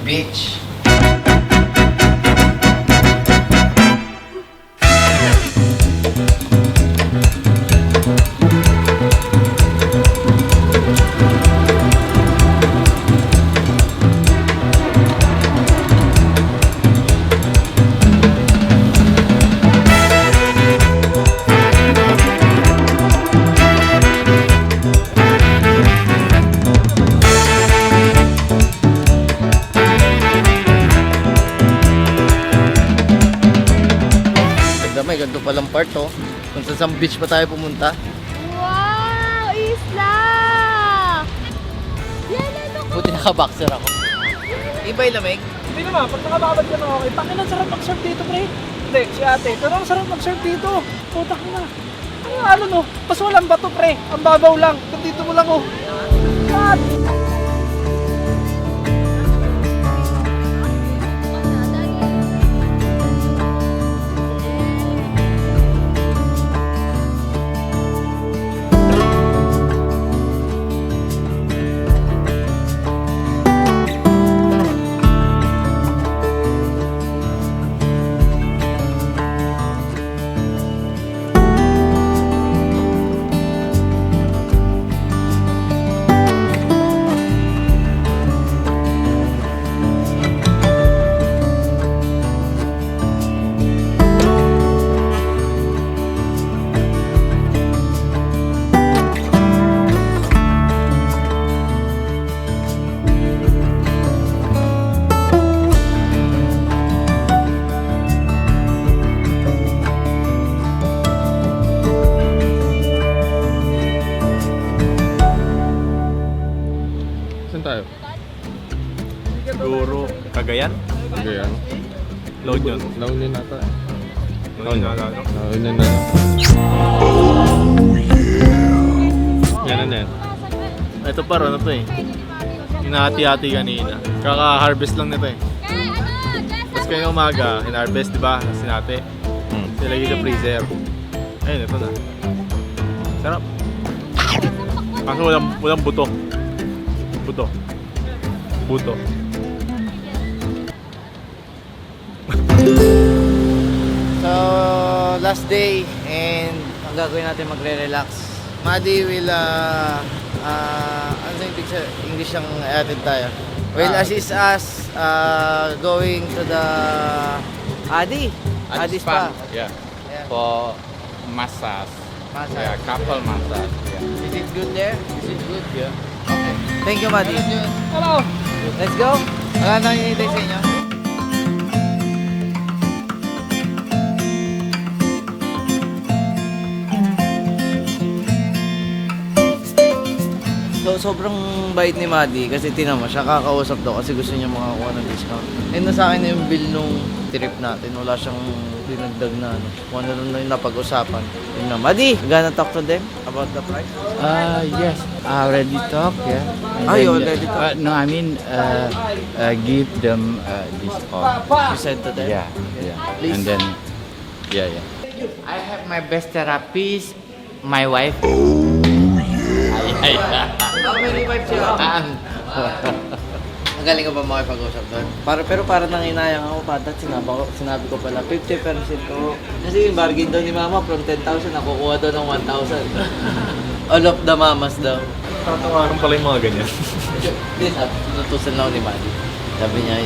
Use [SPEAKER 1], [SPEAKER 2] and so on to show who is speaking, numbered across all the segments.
[SPEAKER 1] beach. May ganito palang part oh. Kung saan beach pa tayo pumunta.
[SPEAKER 2] Wow! Isla! Yan ano ko?
[SPEAKER 1] Buti naka-boxer ako. Iba'y lamig?
[SPEAKER 3] Hindi naman, pag nakababad ka na okay. Tangin ang sarap mag-surf dito, pre. Hindi, si ate. Pero ang sarap mag-surf dito. Putak na. Ano no? Pas walang bato, pre. Ang babaw lang. Kung dito mo lang oh. What?
[SPEAKER 4] Saan tayo?
[SPEAKER 5] Siguro, Cagayan?
[SPEAKER 4] Cagayan.
[SPEAKER 5] La Union.
[SPEAKER 4] La Union nata.
[SPEAKER 5] La Union na.
[SPEAKER 4] La Union na.
[SPEAKER 5] Yan na yan. Ito pa rin, ano to eh. Hinahati-hati kanina. Kaka-harvest lang nito eh. Tapos kayo umaga, hinarvest diba? Sinati. Nilagay sa freezer. Ayun, ito na. Sarap. Kaso walang buto. Buto.
[SPEAKER 1] So, last day and ang gagawin natin magre-relax. Madi will ano sa English ang atin tayo? Will assist us going to the Adi Spa.
[SPEAKER 6] Yeah.
[SPEAKER 1] Yeah.
[SPEAKER 6] For massage.
[SPEAKER 1] Massage.
[SPEAKER 6] Yeah, couple massage. Yeah.
[SPEAKER 1] Is it good there? Is it good?
[SPEAKER 6] Yeah.
[SPEAKER 1] Okay. Thank you, Madi.
[SPEAKER 3] Hello.
[SPEAKER 1] Let's go. Wala nang hinihintay sa inyo. So, sobrang bait ni Madi kasi tinama siya kakausap daw kasi gusto niya makakuha ng discount. And na sa akin na yung bill nung trip natin. Wala siyang dinagdag na ano. Kung ano lang yung napag-usapan. Yun na, Madi, gonna talk to them about the price?
[SPEAKER 7] Yes, I already talked, yeah. And
[SPEAKER 1] Ah, you
[SPEAKER 7] then,
[SPEAKER 1] already talked?
[SPEAKER 7] No, I mean, give them discount.
[SPEAKER 1] You said to them?
[SPEAKER 7] Yeah.
[SPEAKER 1] Please.
[SPEAKER 7] And then, yeah. I have my best therapist, my wife.
[SPEAKER 1] How many wives you have? Ang galing ko ba makipag-usap doon? Pero para nang inayang ako, patat sinabi ko pala, 50% ko. Kasi yung bargain daw ni Mama, from 10,000, nakukuha daw ng 1,000. All of the mamas daw.
[SPEAKER 5] Tatawaran pala yung mga ganyan.
[SPEAKER 1] Hindi, nutusan lang ako ni Madi. Sabi niya,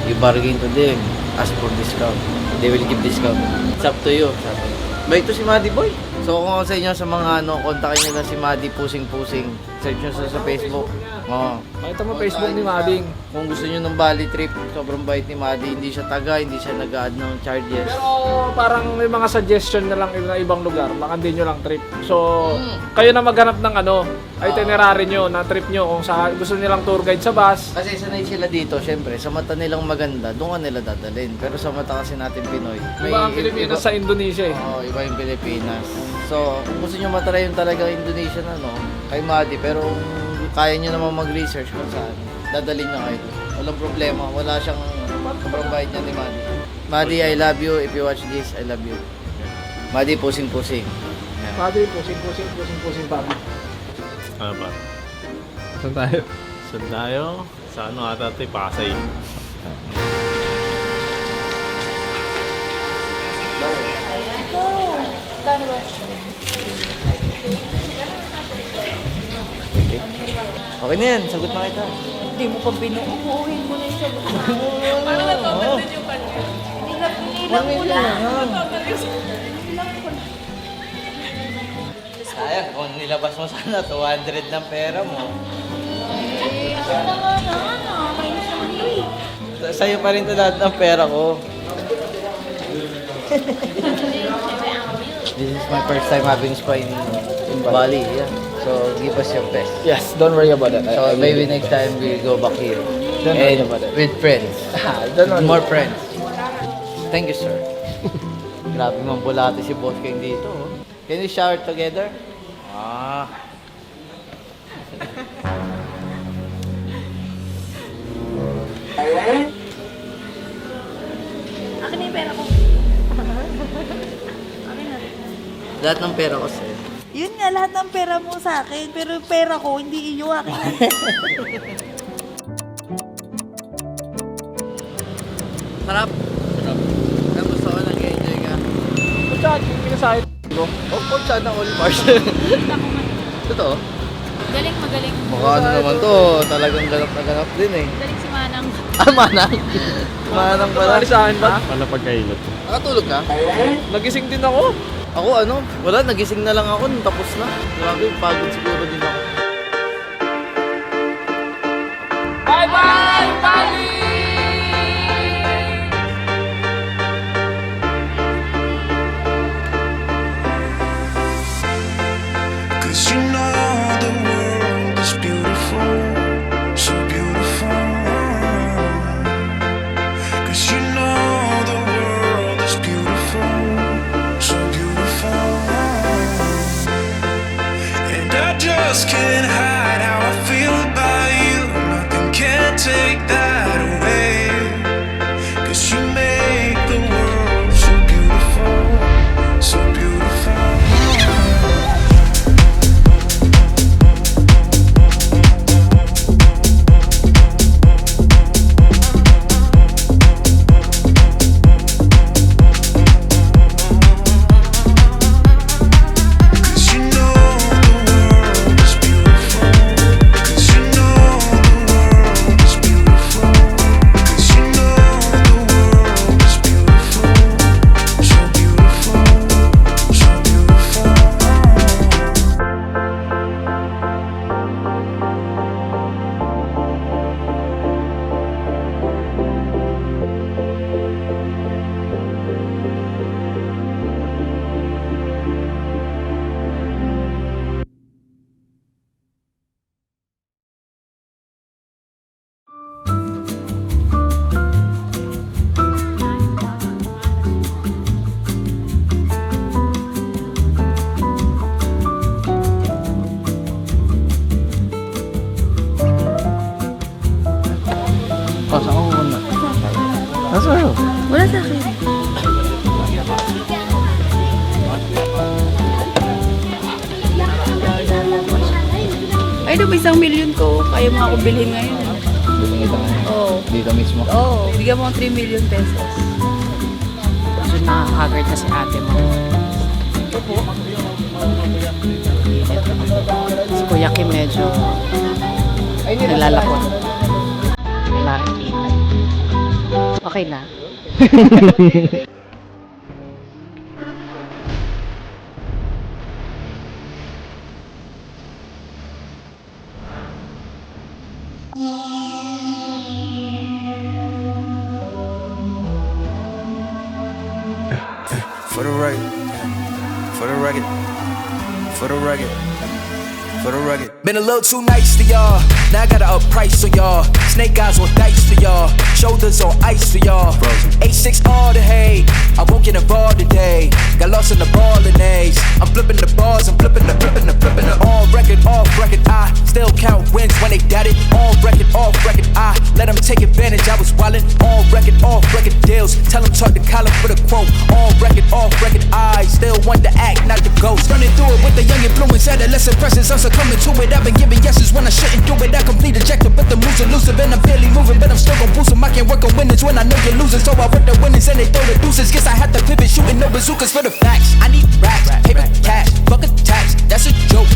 [SPEAKER 1] you bargain to them, ask for discount. They will give discount. It's up to you. Sabi. Ba ito si Madi Boy? So kung ako sa inyo sa mga kontakin nyo lang si Madi Pusing-Pusing. Search nyo sa Facebook. Oo.
[SPEAKER 3] Pakita mo Facebook ni Mading.
[SPEAKER 1] Kung gusto nyo ng Bali trip, sobrang bait ni Madi. Hindi siya taga, hindi siya nag-add ng charges.
[SPEAKER 3] Pero parang may mga suggestion na lang na ibang lugar. Baka hindi nyo lang trip. So, kayo na maghanap ng itinerary nyo na trip nyo. Kung sa gusto nilang tour guide sa bus.
[SPEAKER 1] Kasi sanay sila dito, syempre, sa mata nilang maganda, doon ka nila dadalhin. Pero sa mata kasi natin Pinoy,
[SPEAKER 3] Iba ang Pilipinas sa Indonesia eh.
[SPEAKER 1] Oo, iba yung Pilipinas. So, kung gusto nyo matry yung talaga Indonesian, kay Madi, pero kung kaya nyo naman mag-research kung saan, dadalhin na kayo. Walang problema, wala siyang sobrang bait niya ni Madi. Madi, I love you. If you watch this, I love you. Madi, pusing-pusing.
[SPEAKER 3] Mading, pusing pa.
[SPEAKER 5] Ano ba?
[SPEAKER 4] Saan tayo?
[SPEAKER 5] Saan tayo? Sa ano ata ito? Pasay.
[SPEAKER 1] Okay na yan, sagot na kita.
[SPEAKER 2] Hindi mo pa binuuhin mo na yung sagot. Parang natapos din yung kanya. Nilang ko lang.
[SPEAKER 1] Sayang, kung nilabas mo sana 200 ng pera mo.
[SPEAKER 2] Ano nga na, kainis naman eh.
[SPEAKER 1] Sa'yo pa rin ito lahat ng pera ko. This is my first time having spa in Bali. Yeah. So give us your best.
[SPEAKER 3] Yes, don't worry about it.
[SPEAKER 1] So maybe next time we go back here.
[SPEAKER 3] Don't worry
[SPEAKER 1] And
[SPEAKER 3] about it.
[SPEAKER 1] with friends.
[SPEAKER 3] Don't worry.
[SPEAKER 1] More friends. Thank you, sir. Grabe man bulate si Boss King dito. Oh. Can we shower together? Ah.
[SPEAKER 2] Akin na yung pera ko.
[SPEAKER 1] Lahat ng pera ko sa'yo.
[SPEAKER 2] Yun nga, lahat ng pera mo sa akin. Pero yung pera ko, hindi iyo akin.
[SPEAKER 1] Sarap. Sarap. Ang gusto ko nag-enjoy ka.
[SPEAKER 3] Puchat, pinasahit.
[SPEAKER 1] Oh, po siya na all Mars. Totoo?
[SPEAKER 2] Magaling.
[SPEAKER 1] Mukha ano naman to, talagang ganap na ganap din eh.
[SPEAKER 2] Galing si Manang.
[SPEAKER 1] Ah, manang. Manang pala.
[SPEAKER 3] Tumali sa akin ba?
[SPEAKER 5] Paano pagkailot?
[SPEAKER 1] Nakatulog ka?
[SPEAKER 3] Nagising din ako.
[SPEAKER 1] Ako ano, wala, nagising na lang ako, nung tapos na. Grabe, pagod siguro din ako.
[SPEAKER 3] Bye-bye, Bali!
[SPEAKER 8] Cause you know the world is beautiful, so beautiful. Cause you know the world is beautiful, so beautiful. And I just can't hide how I feel about you. Nothing can take that away. Cause you make the world so beautiful, so beautiful. Cause you know the world is beautiful. Cause you know the world is beautiful. Cause you know the world is beautiful. So beautiful, so beautiful.
[SPEAKER 1] Oh, saan ko muna? Nasa ano?
[SPEAKER 2] Wala sa akin. Ay, no, 1,000,000 ko. Kaya mo ako bilhin ngayon.
[SPEAKER 1] Bilhin kita ngayon.
[SPEAKER 2] Oo.
[SPEAKER 1] Dito mismo.
[SPEAKER 2] Oo, bigyan mo ng 3,000,000 pesos.
[SPEAKER 9] Medyo nakakagard na si ate mo. Si Kuya Kim medyo nilalakot. Nakikita. Okay na.
[SPEAKER 8] For the record, for the record, for the record, for the record. Been a little too nice to y'all. Now I gotta up price on y'all. Snake eyes on dice for y'all. Shoulders on ice for y'all. A6 all the hate. I won't get involved today. Got lost in the ball and A's. I'm flipping the bars. I'm flipping the all records.
[SPEAKER 10] record, off record. I still count wins when they doubt it. On record, off record. I let them take advantage. I was wildin'. On record, off record deals. Tell them talk to Colin for the quote. On record, off record. I still want to act, not the ghost. Running through it with the young influence, adolescent presence. I'm succumbing to it. I've been giving yeses when I shouldn't do it. I complete ejected, but the moves elusive and I'm barely moving, but I'm still gon' boost 'em. I can't work on winners when I know you're losing, so I work the winners and they throw the deuces. Guess I had to pivot, shooting no bazookas for the facts. I need racks, paper cash, fuck a tax. That's a joke.